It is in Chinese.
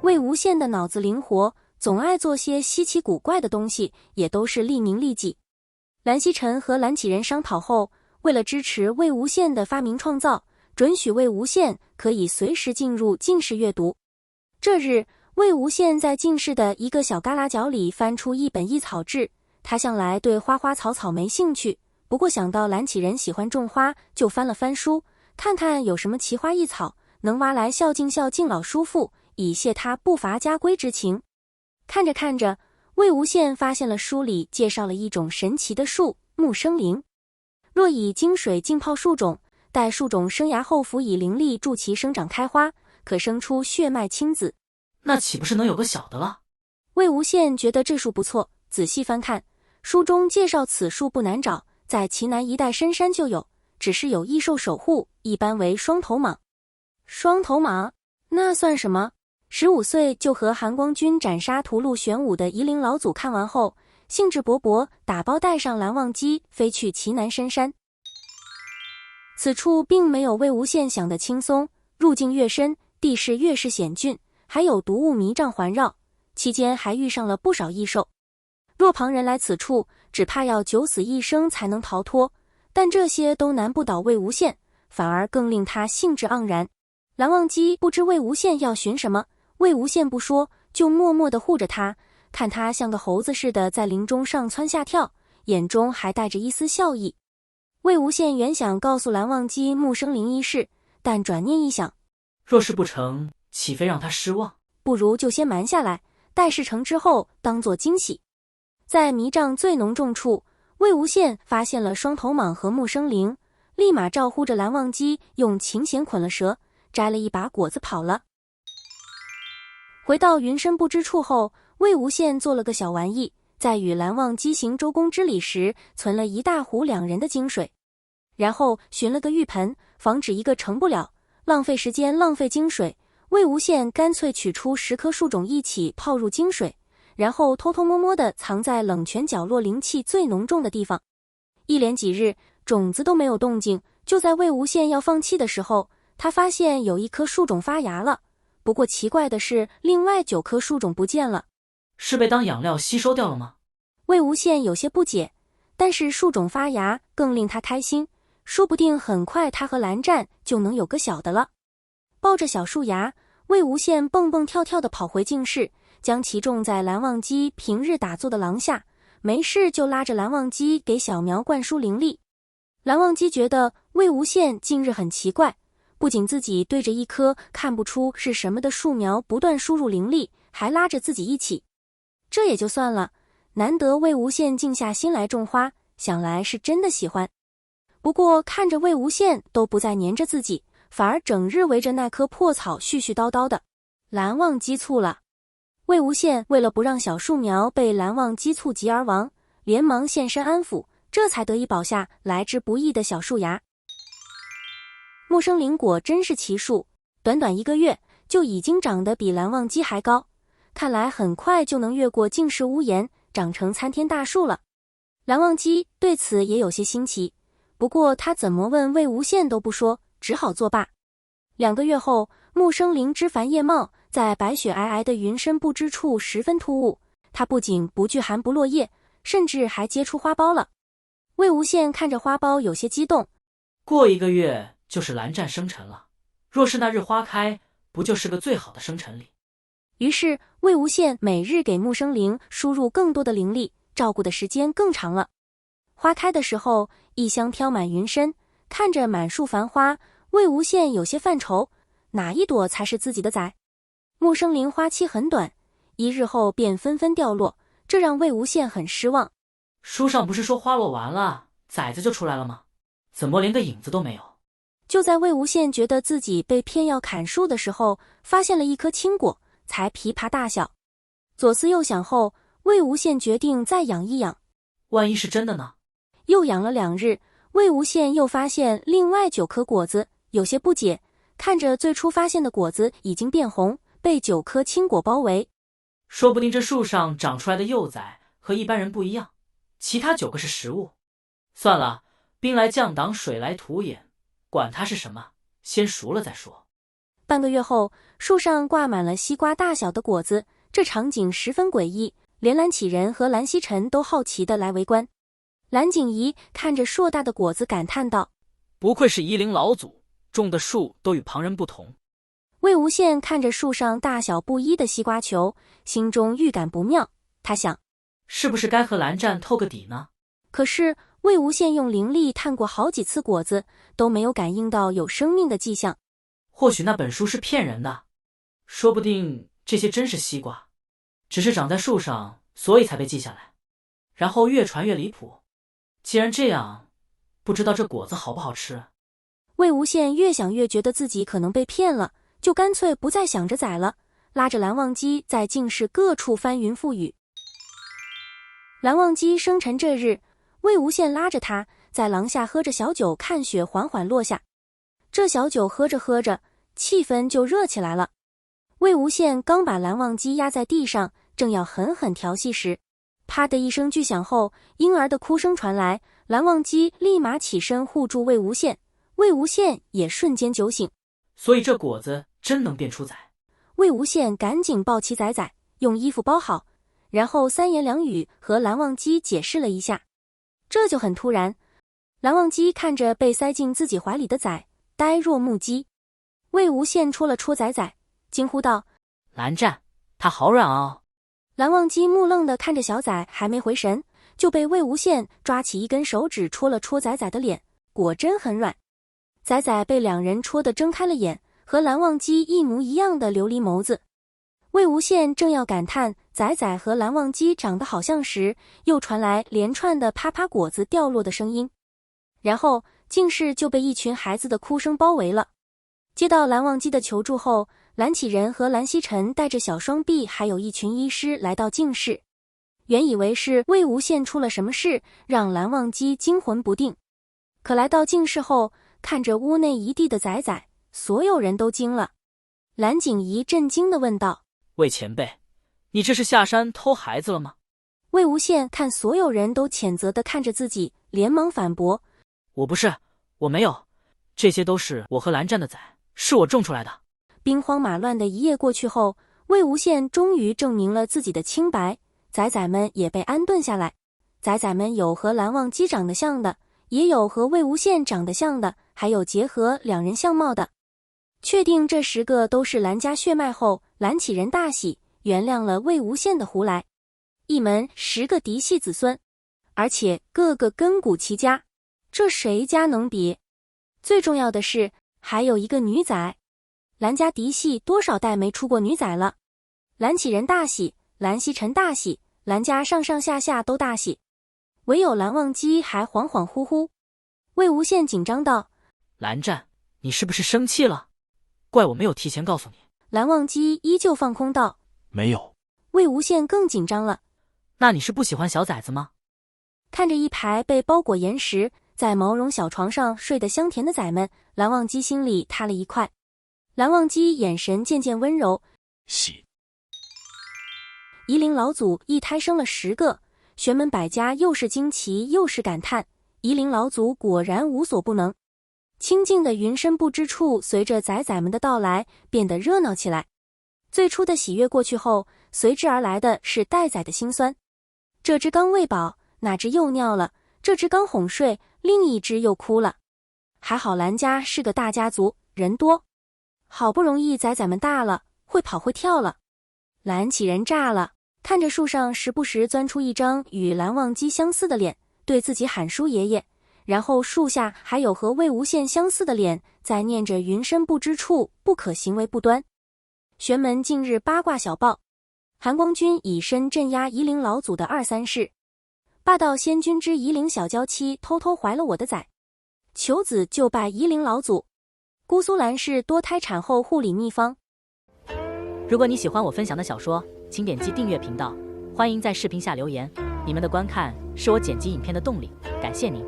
魏无羡的脑子灵活，总爱做些稀奇古怪的东西，也都是利民利己。蓝曦臣和蓝启仁商讨后，为了支持魏无羡的发明创造，准许魏无羡可以随时进入进士阅读。这日，魏无羡在进士的一个小旮旯角里翻出一本异草志，他向来对花花草草没兴趣，不过想到蓝启仁喜欢种花，就翻了翻书，看看有什么奇花异草能挖来孝敬老叔父，以谢他不伐家规之情。看着看着，魏无羡发现了书里介绍了一种神奇的树木生灵，若以金水浸泡树种，待树种生芽后辅以灵力助其生长开花，可生出血脉亲子。那岂不是能有个小的了？魏无羡觉得这树不错，仔细翻看，书中介绍此树不难找，在齐南一带深山就有，只是有异兽守护，一般为双头蟒。双头蟒？那算什么？15岁就和韩光君斩杀屠戮玄武的夷陵老祖看完后，兴致勃勃打包带上蓝忘机飞去齐南深山。此处并没有魏无羡想的轻松，入境越深，地势越是险峻，还有毒雾迷障环绕，期间还遇上了不少异兽。若旁人来此处，只怕要九死一生才能逃脱，但这些都难不倒魏无羡，反而更令他兴致盎然。蓝忘机不知魏无羡要寻什么，魏无羡不说，就默默地护着他，看他像个猴子似的在林中上蹿下跳，眼中还带着一丝笑意。魏无羡原想告诉蓝忘机木生灵一事，但转念一想，若是不成，岂非让他失望？不如就先瞒下来，待事成之后当作惊喜。在迷障最浓重处，魏无羡发现了双头蟒和木生灵，立马招呼着蓝忘机用琴弦捆了蛇，摘了一把果子跑了。回到云深不知处后，魏无羡做了个小玩意，在与蓝忘机行周公之礼时，存了一大壶2人的精水，然后寻了个浴盆，防止一个成不了，浪费时间浪费精水。魏无羡干脆取出10颗树种一起泡入精水，然后偷偷摸摸地藏在冷泉角落灵气最浓重的地方。一连几日，种子都没有动静，就在魏无羡要放弃的时候，他发现有一颗树种发芽了，不过奇怪的是，另外9颗树种不见了。是被当养料吸收掉了吗？魏无羡有些不解，但是树种发芽更令他开心，说不定很快他和蓝湛就能有个小的了。抱着小树芽，魏无羡蹦蹦跳跳地跑回净室，将其种在蓝忘机平日打坐的廊下，没事就拉着蓝忘机给小苗灌输灵力。蓝忘机觉得魏无羡近日很奇怪，不仅自己对着一棵看不出是什么的树苗不断输入灵力，还拉着自己一起。这也就算了，难得魏无羡静下心来种花，想来是真的喜欢。不过看着魏无羡都不再黏着自己，反而整日围着那棵破草絮絮叨叨的，蓝忘机醋了。魏无羡为了不让小树苗被蓝忘机醋及而亡，连忙现身安抚，这才得以保下来之不易的小树芽。木生灵果真是奇树，短短1个月就已经长得比蓝忘机还高，看来很快就能越过净室屋檐，长成参天大树了。蓝忘机对此也有些新奇，不过他怎么问魏无羡都不说，只好作罢。2个月后，木生灵枝繁叶茂，在白雪皑皑的云深不知处十分突兀，它不仅不惧寒不落叶，甚至还结出花苞了。魏无羡看着花苞有些激动，过1个月就是蓝湛生辰了，若是那日花开，不就是个最好的生辰礼？于是魏无羡每日给木生灵输入更多的灵力，照顾的时间更长了。花开的时候，异香飘满云深，看着满树繁花，魏无羡有些犯愁，哪一朵才是自己的崽？木生灵花期很短，1日后便纷纷掉落，这让魏无羡很失望。书上不是说花落完了，崽子就出来了吗？怎么连个影子都没有？就在魏无羡觉得自己被骗要砍树的时候，发现了一颗青果，才枇杷大小。左思右想后，魏无羡决定再养一养。万一是真的呢？又养了2日，魏无羡又发现另外9颗果子，有些不解，看着最初发现的果子已经变红，被9颗青果包围。说不定这树上长出来的幼崽和一般人不一样，其他9个是食物。算了，兵来将挡，水来土掩，管它是什么，先熟了再说。半个月后，树上挂满了西瓜大小的果子，这场景十分诡异，连蓝启仁和蓝曦臣都好奇地来围观。蓝景仪看着硕大的果子感叹道：“不愧是夷陵老祖，种的树都与旁人不同。”魏无羡看着树上大小不一的西瓜球，心中预感不妙。他想，是不是该和蓝湛透个底呢？可是魏无羡用灵力探过好几次果子，都没有感应到有生命的迹象。或许那本书是骗人的，说不定这些真是西瓜，只是长在树上，所以才被记下来，然后越传越离谱。既然这样，不知道这果子好不好吃？魏无羡越想越觉得自己可能被骗了，就干脆不再想着宰了，拉着蓝忘机在净室各处翻云覆雨。蓝忘机生辰这日，魏无羡拉着他在廊下喝着小酒，看雪缓缓落下。这小酒喝着喝着，气氛就热起来了。魏无羡刚把蓝忘机压在地上，正要狠狠调戏时，啪的一声巨响后，婴儿的哭声传来，蓝忘机立马起身护住魏无羡，魏无羡也瞬间酒醒。所以这果子真能变出崽？魏无羡赶紧抱起崽崽，用衣服包好，然后三言两语和蓝忘机解释了一下。这就很突然，蓝忘机看着被塞进自己怀里的崽，呆若木鸡。魏无羡戳了戳崽崽，惊呼道：“蓝湛，它好软哦！”蓝忘机木愣地看着小崽，还没回神，就被魏无羡抓起一根手指戳了戳崽崽的脸，果真很软。崽崽被两人戳得睁开了眼，和蓝忘机一模一样的琉璃眸子。魏无羡正要感叹崽崽和蓝忘机长得好像时，又传来连串的啪啪果子掉落的声音，然后净室就被一群孩子的哭声包围了。接到蓝忘机的求助后，蓝启仁和蓝曦臣带着小双臂还有一群医师来到净室。原以为是魏无羡出了什么事，让蓝忘机惊魂不定，可来到净室后，看着屋内一地的崽崽，所有人都惊了。蓝景仪震惊地问道：“魏前辈，你这是下山偷孩子了吗？”魏无羡看所有人都谴责地看着自己，连忙反驳：“我不是，我没有，这些都是我和蓝湛的崽，是我种出来的。”兵荒马乱的一夜过去后，魏无羡终于证明了自己的清白，崽崽们也被安顿下来。崽崽们有和蓝忘机长得像的，也有和魏无羡长得像的，还有结合两人相貌的。确定这10个都是蓝家血脉后，蓝启仁大喜，原谅了魏无羡的胡来。一门10个嫡系子孙，而且个个根骨齐家，这谁家能比？最重要的是，还有一个女崽。蓝家嫡系多少代没出过女崽了？蓝启仁大喜，蓝曦臣大喜，蓝家上上下下都大喜，唯有蓝忘机还恍恍惚惚。魏无羡紧张道：“蓝湛，你是不是生气了？怪我没有提前告诉你。”蓝忘机依旧放空道：“没有。”魏无羡更紧张了：“那你是不喜欢小崽子吗？”看着一排被包裹严实，在毛绒小床上睡得香甜的崽们，蓝忘机心里塌了一块。蓝忘机眼神渐渐温柔：“喜。”夷陵老祖一胎生了10个，玄门百家又是惊奇又是感叹，夷陵老祖果然无所不能。清静的云深不知处随着崽崽们的到来变得热闹起来。最初的喜悦过去后，随之而来的是待崽的辛酸。这只刚喂饱，那只又尿了；这只刚哄睡，另一只又哭了。还好蓝家是个大家族，人多，好不容易崽崽们大了，会跑会跳了。蓝启仁炸了，看着树上时不时钻出一张与蓝忘机相似的脸，对自己喊叔爷爷，然后树下还有和魏无羡相似的脸，在念着云深不知处，不可行为不端。玄门近日八卦小报，韩光君以身镇压夷陵老祖的2、3事。霸道仙君之夷陵小娇妻偷偷怀了我的崽，求子就拜夷陵老祖。姑苏蓝氏多胎产后护理秘方。如果你喜欢我分享的小说，请点击订阅频道，欢迎在视频下留言，你们的观看是我剪辑影片的动力，感谢您。